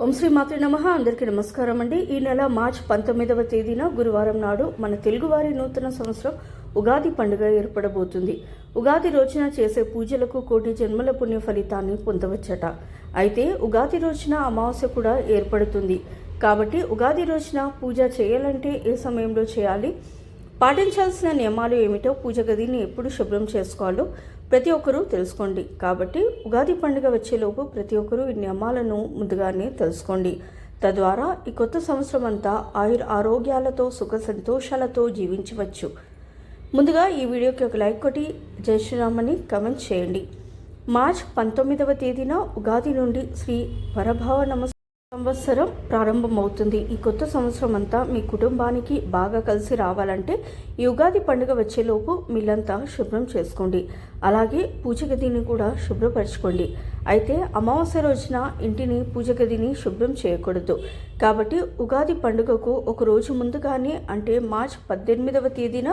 ఓం శ్రీ మాతృ నమః. అందరికీ నమస్కారం అండి. ఈ నెల మార్చి 19వ తేదీన గురువారం నాడు మన తెలుగువారి నూతన సంవత్సరం ఉగాది పండుగ ఏర్పడబోతుంది. ఉగాది రోజున చేసే పూజలకు కోటి జన్మల పుణ్య ఫలితాన్ని పొందవచ్చట. అయితే ఉగాది రోజున అమావాస్య కూడా ఏర్పడుతుంది. కాబట్టి ఉగాది రోజున పూజ చేయాలంటే ఏ సమయంలో చేయాలి, పాటించాల్సిన నియమాలు ఏమిటో, పూజ గదిని ఎప్పుడు శుభ్రం చేసుకోవాలో ప్రతి ఒక్కరూ తెలుసుకోండి. కాబట్టి ఉగాది పండుగ వచ్చేలోపు ప్రతి ఒక్కరూ ఈ నియమాలను ముందుగానే తెలుసుకోండి. తద్వారా ఈ కొత్త సంవత్సరం అంతా ఆరోగ్యాలతో సుఖ సంతోషాలతో జీవించవచ్చు. ముందుగా ఈ వీడియోకి ఒక లైక్ కొట్టి జై శ్రీరామ్ అని కమెంట్ చేయండి. మార్చి 19వ తేదీన ఉగాది నుండి శ్రీ పరభావ సంవత్సరం ప్రారంభమవుతుంది. ఈ కొత్త సంవత్సరం అంతా మీ కుటుంబానికి బాగా కలిసి రావాలంటే ఈ ఉగాది పండుగ వచ్చేలోపు మీలంతా శుభ్రం చేసుకోండి. అలాగే పూజ గదిని కూడా శుభ్రపరచుకోండి. అయితే అమావాస్య రోజున ఇంటిని పూజ గదిని శుభ్రం చేయకూడదు. కాబట్టి ఉగాది పండుగకు ఒక రోజు ముందుగానే అంటే మార్చి 18వ తేదీన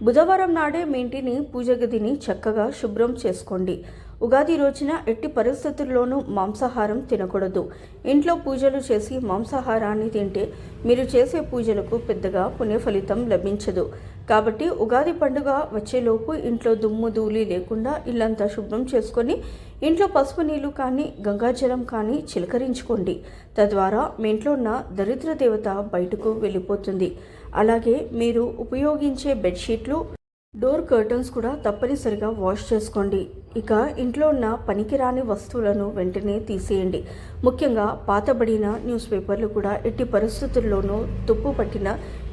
బుధవారం నాడే మీ ఇంటిని పూజ గదిని చక్కగా శుభ్రం చేసుకోండి. ఉగాది రోజున ఎట్టి పరిస్థితుల్లోనూ మాంసాహారం తినకూడదు. ఇంట్లో పూజలు చేసి మాంసాహారాన్ని తింటే మీరు చేసే పూజలకు పెద్దగా పుణ్య ఫలితం లభించదు. కాబట్టి ఉగాది పండుగ వచ్చేలోపు ఇంట్లో దుమ్ము ధూళి లేకుండా ఇల్లంతా శుభ్రం చేసుకొని ఇంట్లో పసుపు నీళ్లు కానీ గంగాజలం కానీ చిలకరించుకోండి. తద్వారా మీ ఇంట్లో ఉన్న దరిద్ర దేవత బయటకు వెళ్ళిపోతుంది. అలాగే మీరు ఉపయోగించే బెడ్షీట్లు, డోర్ కర్టన్స్ కూడా తప్పనిసరిగా వాష్ చేసుకోండి. ఇక ఇంట్లో ఉన్న పనికిరాని వస్తువులను వెంటనే తీసేయండి. ముఖ్యంగా పాతబడిన న్యూస్ పేపర్లు కూడా ఎట్టి పరిస్థితుల్లోనూ తుప్పు పట్టిన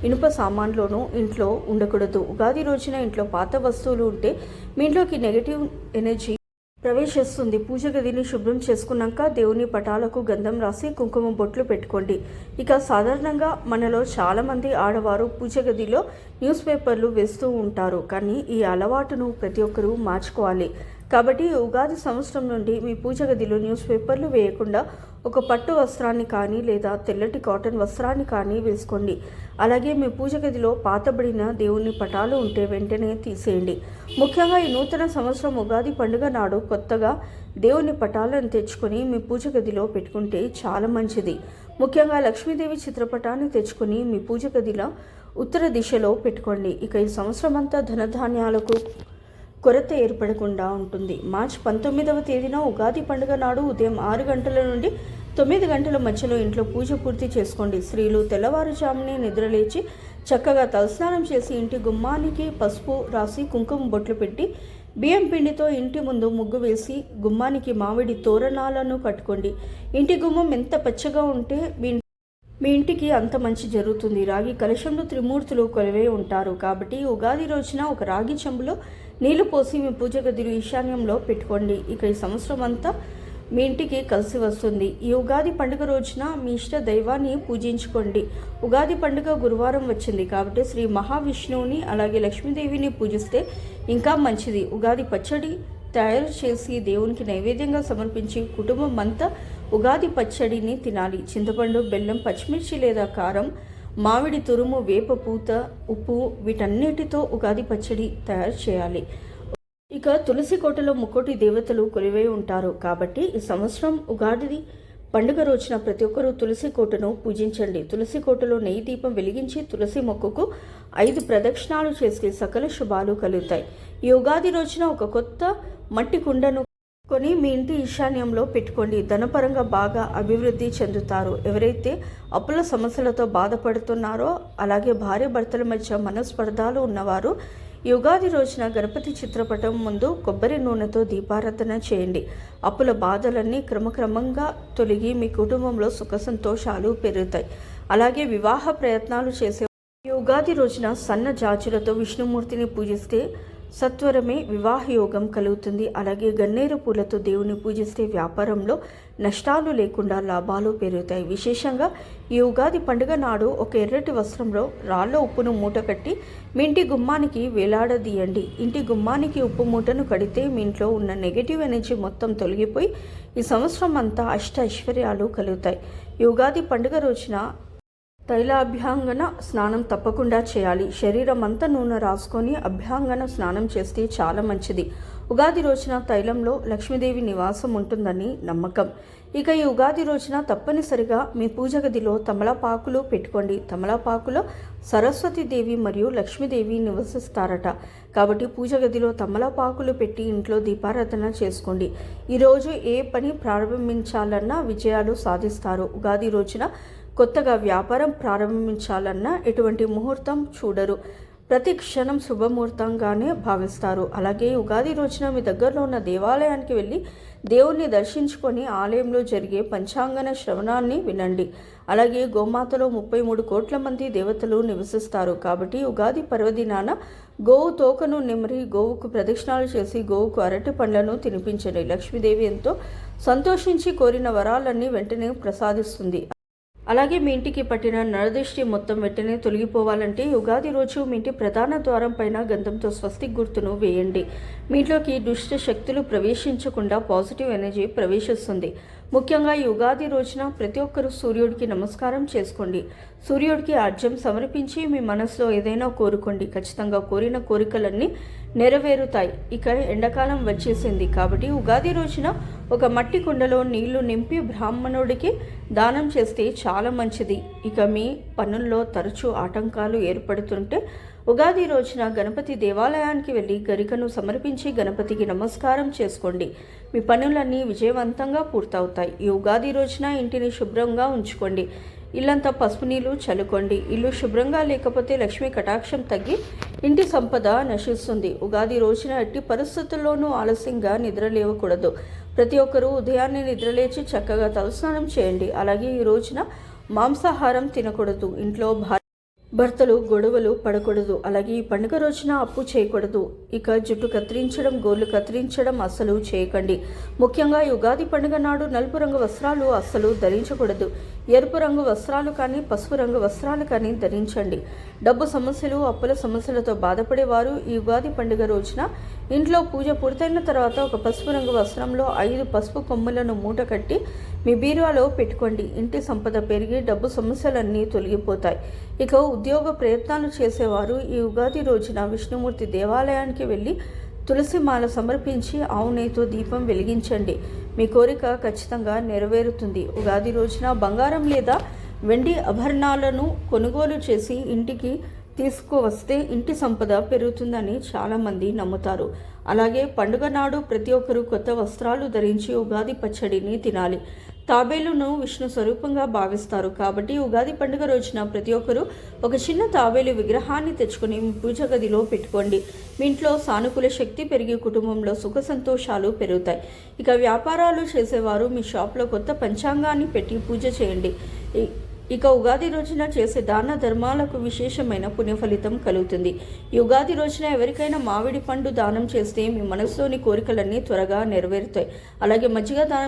ఇనుప సామాన్లోనూ ఇంట్లో ఉండకూడదు. ఉగాది రోజున ఇంట్లో పాత వస్తువులు ఉంటే మీ ఇంట్లోకి నెగటివ్ ఎనర్జీ ప్రవేశిస్తుంది. పూజ గదిని శుభ్రం చేసుకున్నాక దేవుని పటాలకు గంధం రాసి కుంకుమ బొట్లు పెట్టుకోండి. ఇక సాధారణంగా మనలో చాలామంది ఆడవారు పూజ గదిలో న్యూస్ పేపర్లు వేస్తూ ఉంటారు. కానీ ఈ అలవాటును ప్రతి ఒక్కరూ మార్చుకోవాలి. కాబట్టి ఉగాది సంవత్సరం నుండి మీ పూజ గదిలో న్యూస్ పేపర్లు వేయకుండా ఒక పట్టు వస్త్రాన్ని కానీ లేదా తెల్లటి కాటన్ వస్త్రాన్ని కానీ వేసుకోండి. అలాగే మీ పూజ గదిలో పాతబడిన దేవుని పటాలు ఉంటే వెంటనే తీసేయండి. ముఖ్యంగా ఈ నూతన సంవత్సరం ఉగాది పండుగ నాడు కొత్తగా దేవుని పటాలను తెచ్చుకొని మీ పూజ గదిలో పెట్టుకుంటే చాలా మంచిది. ముఖ్యంగా లక్ష్మీదేవి చిత్రపటాన్ని తెచ్చుకొని మీ పూజ గదిలో ఉత్తర దిశలో పెట్టుకోండి. ఇక ఈ సంవత్సరం అంతా ధనధాన్యాలకు కొరత ఏర్పడకుండా ఉంటుంది. మార్చి 19వ తేదీన ఉగాది పండుగ నాడు ఉదయం 6 గంటల నుండి 9 గంటల మధ్యలో ఇంట్లో పూజ పూర్తి చేసుకోండి. స్త్రీలు తెల్లవారుజామునే నిద్రలేచి చక్కగా తలస్నానం చేసి ఇంటి గుమ్మానికి పసుపు రాసి కుంకుమ బొట్లు పెట్టి బియ్యం పిండితో ఇంటి ముందు ముగ్గు వేసి గుమ్మానికి మామిడి తోరణాలను కట్టుకోండి. ఇంటి గుమ్మం ఎంత పచ్చగా ఉంటే మీ ఇంటికి అంత మంచి జరుగుతుంది. రాగి కలశంలో త్రిమూర్తులు కొలువై ఉంటారు. కాబట్టి ఉగాది రోజున ఒక రాగి చెంబులో నీళ్లు పోసి మీ పూజ గదిలో ఈశాన్యంలో పెట్టుకోండి. ఇక ఈ సంవత్సరం అంతా మీ ఇంటికి కలిసి వస్తుంది. ఈ ఉగాది పండుగ రోజున మీ ఇష్ట దైవాన్ని పూజించుకోండి. ఉగాది పండుగ గురువారం వచ్చింది కాబట్టి శ్రీ మహావిష్ణువుని అలాగే లక్ష్మీదేవిని పూజిస్తే ఇంకా మంచిది. ఉగాది పచ్చడి తయారు చేసి దేవునికి నైవేద్యంగా సమర్పించి కుటుంబం అంతా ఉగాది పచ్చడిని తినాలి. చింతపండు, బెల్లం, పచ్చిమిర్చి లేదా కారం, మామిడి తురుము, వేప పూత, ఉప్పు వీటన్నిటితో ఉగాది పచ్చడి తయారు చేయాలి. ఇక తులసి కోటలో ముక్కోటి దేవతలు కొలువై ఉంటారు. కాబట్టి ఈ సంవత్సరం ఉగాది పండుగ రోజున ప్రతి ఒక్కరూ తులసి కోటను పూజించండి. తులసి కోటలో నెయ్యి దీపం వెలిగించి తులసి మొక్కకు 5 ప్రదక్షిణాలు చేసి సకల శుభాలు కలుగుతాయి. ఈ ఉగాది రోజున ఒక కొత్త మట్టి కుండను కొని మీ ఇంటి ఈశాన్యంలో పెట్టుకోండి. ధనపరంగా బాగా అభివృద్ధి చెందుతారు. ఎవరైతే అప్పుల సమస్యలతో బాధపడుతున్నారో అలాగే భార్య భర్తల మధ్య మనస్పర్ధాలు ఉన్నవారు ఈ ఉగాది రోజున గణపతి చిత్రపటం ముందు కొబ్బరి నూనెతో దీపారాధన చేయండి. అప్పుల బాధలన్నీ క్రమక్రమంగా తొలగి మీ కుటుంబంలో సుఖ సంతోషాలు పెరుగుతాయి. అలాగే వివాహ ప్రయత్నాలు చేసే ఈ ఉగాది రోజున సన్న జాజులతో విష్ణుమూర్తిని పూజిస్తే సత్వరమే వివాహ యోగం కలుగుతుంది. అలాగే గన్నేరు పూలతో దేవుని పూజిస్తే వ్యాపారంలో నష్టాలు లేకుండా లాభాలు పెరుగుతాయి. విశేషంగా ఈ ఉగాది పండుగ నాడు ఒక ఎర్రటి వస్త్రంలో రాళ్ళ ఉప్పును మూట కట్టి మీ ఇంటి గుమ్మానికి వేలాడదీయండి. ఇంటి గుమ్మానికి ఉప్పు మూటను కడితే మీ ఇంట్లో ఉన్న నెగటివ్ ఎనర్జీ మొత్తం తొలగిపోయి ఈ సంవత్సరం అంతా ఐశ్వర్యాలు కలుగుతాయి. ఈ ఉగాది పండుగ రోజున తైలాభ్యాంగన స్నానం తప్పకుండా చేయాలి. శరీరం అంతా నూనె రాసుకొని అభ్యాంగన స్నానం చేస్తే చాలా మంచిది. ఉగాది రోజున తైలంలో లక్ష్మీదేవి నివాసం ఉంటుందని నమ్మకం. ఇక ఈ ఉగాది రోజున తప్పనిసరిగా మీ పూజ గదిలో తమలపాకులు పెట్టుకోండి. తమలపాకులో సరస్వతీదేవి మరియు లక్ష్మీదేవి నివసిస్తారట. కాబట్టి పూజ గదిలో తమలపాకులు పెట్టి ఇంట్లో దీపారాధన చేసుకోండి. ఈరోజు ఏ పని ప్రారంభించాలన్నా విజయాలు సాధిస్తారు. ఉగాది రోజున కొత్తగా వ్యాపారం ప్రారంభించాలన్నా ఎటువంటి ముహూర్తం చూడరు. ప్రతి క్షణం శుభముహూర్తంగానే భావిస్తారు. అలాగే ఉగాది రోజున మీ దగ్గరలో ఉన్న దేవాలయానికి వెళ్ళి దేవుణ్ణి దర్శించుకొని ఆలయంలో జరిగే పంచాంగన శ్రవణాన్ని వినండి. అలాగే గోమాతలో 33 కోట్ల మంది దేవతలు నివసిస్తారు. కాబట్టి ఉగాది పర్వదినాన గోవు తోకను నిమిరి గోవుకు ప్రదక్షిణాలు చేసి గోవుకు అరటి పండ్లను తినిపించండి. లక్ష్మీదేవి ఎంతో సంతోషించి కోరిన వరాలన్నీ వెంటనే ప్రసాదిస్తుంది. అలాగే మీ ఇంటికి పట్టిన నరదృష్టి మొత్తం వెంటనే తొలగిపోవాలంటే ఉగాది రోజు మీ ఇంటి ప్రధాన ద్వారం పైన గంధంతో స్వస్తిక్ గుర్తును వేయండి. మీ ఇంట్లోకి దుష్ట శక్తులు ప్రవేశించకుండా పాజిటివ్ ఎనర్జీ ప్రవేశిస్తుంది. ముఖ్యంగా ఈ ఉగాది రోజున ప్రతి ఒక్కరూ సూర్యుడికి నమస్కారం చేసుకోండి. సూర్యుడికి అర్ఘ్యం సమర్పించి మీ మనసులో ఏదైనా కోరుకోండి. ఖచ్చితంగా కోరిన కోరికలన్నీ నెరవేరుతాయి. ఇక ఎండాకాలం వచ్చేసింది కాబట్టి ఉగాది రోజున ఒక మట్టి కుండలో నీళ్లు నింపి బ్రాహ్మణుడికి దానం చేస్తే చాలా మంచిది. ఇక మీ పనుల్లో తరచూ ఆటంకాలు ఏర్పడుతుంటే ఉగాది రోజున గణపతి దేవాలయానికి వెళ్ళి గరికను సమర్పించి గణపతికి నమస్కారం చేసుకోండి. మీ పనులన్నీ విజయవంతంగా పూర్తవుతాయి. ఈ ఉగాది రోజున ఇంటిని శుభ్రంగా ఉంచుకోండి. ఇల్లంతా పసుపు నీళ్లు చల్లుకోండి. ఇల్లు శుభ్రంగా లేకపోతే లక్ష్మీ కటాక్షం తగ్గి ఇంటి సంపద నశిస్తుంది. ఉగాది రోజున ఎట్టి పరిస్థితుల్లోనూ ఆలస్యంగా నిద్ర లేవకూడదు. ప్రతి ఒక్కరూ ఉదయాన్నే నిద్రలేచి చక్కగా తలస్నానం చేయండి. అలాగే ఈ రోజున మాంసాహారం తినకూడదు. ఇంట్లో భర్తలు గొడవలు పడకూడదు. అలాగే ఈ పండుగ రోజున అప్పు చేయకూడదు. ఇక జుట్టు కత్తిరించడం, గోర్లు కత్తిరించడం అస్సలు చేయకండి. ముఖ్యంగా ఈ ఉగాది పండుగ నాడు నలుపు రంగు వస్త్రాలు అస్సలు ధరించకూడదు. ఎరుపు రంగు వస్త్రాలు కానీ పసుపు రంగు వస్త్రాలు కానీ ధరించండి. డబ్బు సమస్యలు, అప్పుల సమస్యలతో బాధపడేవారు ఈ ఉగాది పండుగ రోజున ఇంట్లో పూజ పూర్తయిన తర్వాత ఒక పసుపు రంగు వస్త్రంలో 5 పసుపు కొమ్ములను మూట కట్టి మీ బీరువాలో పెట్టుకోండి. ఇంటి సంపద పెరిగి డబ్బు సమస్యలన్నీ తొలగిపోతాయి. ఇక ఉద్యోగ ప్రయత్నాలు చేసేవారు ఈ ఉగాది రోజున విష్ణుమూర్తి దేవాలయానికి వెళ్ళి తులసి మాల సమర్పించి ఆవు నెయ్యితో దీపం వెలిగించండి. మీ కోరిక ఖచ్చితంగా నెరవేరుతుంది. ఉగాది రోజున బంగారం లేదా వెండి ఆభరణాలను కొనుగోలు చేసి ఇంటికి తీసుకువస్తే ఇంటి సంపద పెరుగుతుందని చాలామంది నమ్ముతారు. అలాగే పండుగ నాడు ప్రతి ఒక్కరూ కొత్త వస్త్రాలు ధరించి ఉగాది పచ్చడిని తినాలి. తాబేలును విష్ణు స్వరూపంగా భావిస్తారు. కాబట్టి ఉగాది పండుగ రోజున ప్రతి ఒక్కరూ ఒక చిన్న తాబేలు విగ్రహాన్ని తెచ్చుకొని మీ పూజ గదిలో పెట్టుకోండి. మీ ఇంట్లో సానుకూల శక్తి పెరిగి కుటుంబంలో సుఖ సంతోషాలు పెరుగుతాయి. ఇక వ్యాపారాలు చేసేవారు మీ షాప్లో కొత్త పంచాంగాన్ని పెట్టి పూజ చేయండి. ఇక ఉగాది రోజున చేసే దాన ధర్మాలకు విశేషమైన పుణ్యఫలితం కలుగుతుంది. ఈ ఉగాది రోజున ఎవరికైనా మామిడి పండు దానం చేస్తే మీ మనసులోని కోరికలన్నీ త్వరగా నెరవేరుతాయి. అలాగే మజ్జిగ దానం